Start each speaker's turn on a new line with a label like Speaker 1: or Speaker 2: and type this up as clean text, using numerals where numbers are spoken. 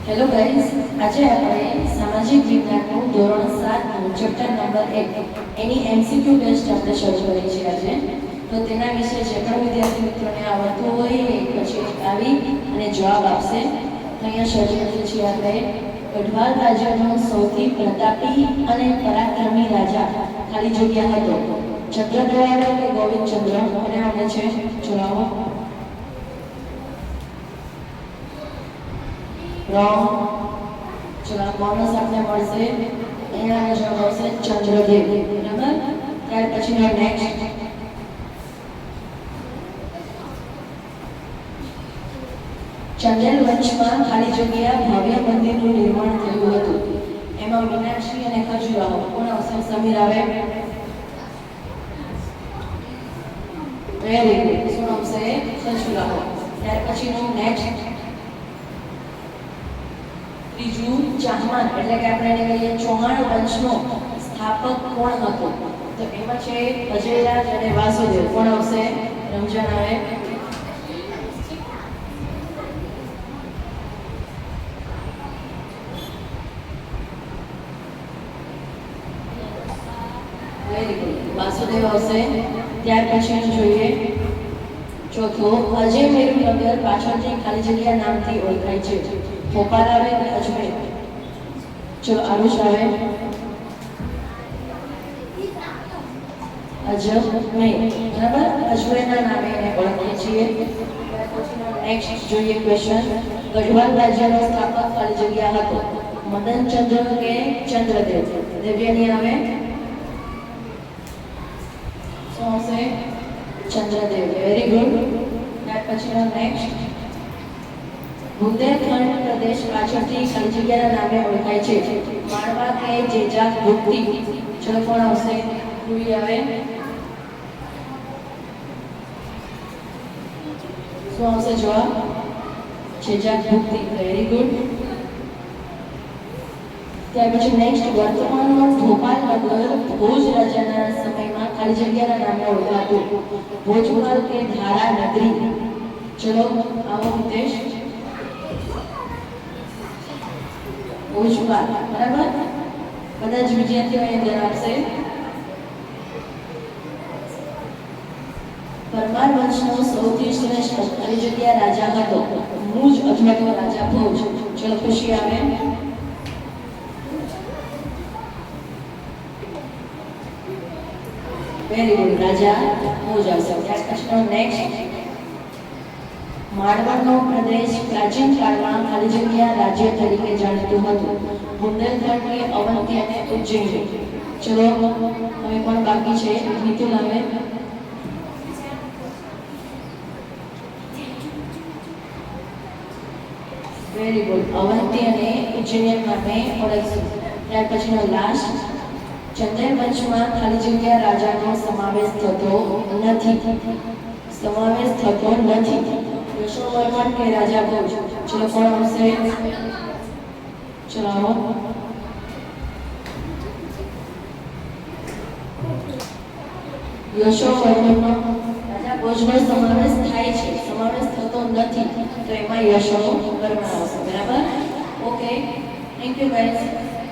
Speaker 1: Hello guys, આજે આપણે સામાજિક વિજ્ઞાનનું ધોરણ 7 ચેપ્ટર નંબર 1 એની એમસીક્યુ ટેસ્ટ આપણે શરૂ કરી છે આજે. તો તેના વિશે જે પણ વિદ્યાર્થી મિત્રોને આવડતું હોય એ પછી આવી અને જવાબ આપશે. તો અહીંયા શરૂ કરીએ છીએ આપણે. ગઢવાલ રાજ્યનો સૌથી પ્રતાપી અને પરાક્રમી રાજા ખાલી જગ્યા હતો. ચંદ્રદ્રવાળ કે ગોવિંદચંદ્ર કોને આવે છે જણાવો. रॉन्ग. चलो बोनस आपने મળશે. એના જવાબ આવશે ચંદ્રદેવ. બરાબર. ત્યાર પછીનો નેક્સ્ટ. ચંદેલ વંશમાં ખાલી જગ્યા ભવ્ય મંદિરનું નિર્માણ થયું હતું. એમાં મીનાક્ષી અને ખજુરાહો કોણ આવશે. સમીર આવે. Very good. શું આવશે. ખજુરાહો. ત્યાર પછીનું નેક્સ્ટ. ત્રીજું ચાહમાન એટલે કે આપણે એને કહીએ ચૌહાણ વંશનો સ્થાપક કોણ હતો. તો એમાં છે અજયરાજ અને વાસુદેવ. કોણ આવશે. રમજાન આવે. Very good. વાસુદેવ આવશે. ત્યાર પછી જોઈએ ચોથું. અજય મેરુનગર પાછળથી ખાલી જગ્યા નામથી ઓળખાય છે. ભોપાલ આવે કે અજમેર. ચલો આરુષ આવે. અજમેર. બરાબર. અજમેરના નામે એને ઓળખીએ છીએ. નેક્સ્ટ જોઈએ ક્વેશ્ચન. ગઢવાલ રાજ્યનો સ્થાપક ખાલી જગ્યા હતો. મદનચંદ્ર કે ચંદ્રદેવ. દેવ્યાની આવે. શું આવશે. ચંદ્રદેવ. Very good. ત્યાર પછીનો નેક્સ્ટ. બુંદેલખંડ પ્રદેશ પાછળથી ખાલી જગ્યાના નામે ઓળખાય છે. માળવા કે જેજાક ભુક્તિ. ચલો કોણ આવશે. રૂઈ આવે. શું આવશે જવાબ. જેજાક ભુક્તિ. Very good. ત્યાર પછી નેક્સ્ટ. વર્તમાનમાં ભોપાલ નગર ભોજ રાજાના સમયમાં ખાલી જગ્યાના નામે ઓળખાતું. ભોજપાલ કે ધારા નગરી. ચલો આવો હિતેશ. ભોજપાલ. બરાબર. બધા જ વિદ્યાર્થીઓ અંદર આપશે. પરમાર વંશનો સૌથી શ્રેષ્ઠ ખાલી જગ્યા રાજા હતો. મુજ અથવા તો રાજા ભોજ. ચલો ખુશી આવે. Very good. રાજા ભોજ આવશે. ત્યાર પછીનો નેક્સ્ટ. માળવાનો પ્રદેશ પ્રાચીન કાળમાં ખાલી જગ્યા રાજ્ય તરીકે જાણીતું હતું. બુંદેલખંડ કે અવંતી અને ઉજ્જૈન. ચલો હવે કોણ બાકી છે. મિતુલ આવે. Very good. અવંતી અને ઉજ્જૈન નામે ઓળખશું. ત્યાર પછીનો લાસ્ટ. ચંદેલ વંશમાં ખાલી જગ્યા રાજાનો સમાવેશ થતો નથી. સમાવેશ થતો નથી. યશોવર્મન કે રાજા ભોજ. ચલો કોણ આવશે. ચલાવો. યશોવર્મનનો રાજા ભોજનો સમાવેશ થાય છે. સમાવેશ થતો નથી તો એમાં યશોવર્મન આવશે. બરાબર. ઓકે. Thank you guys.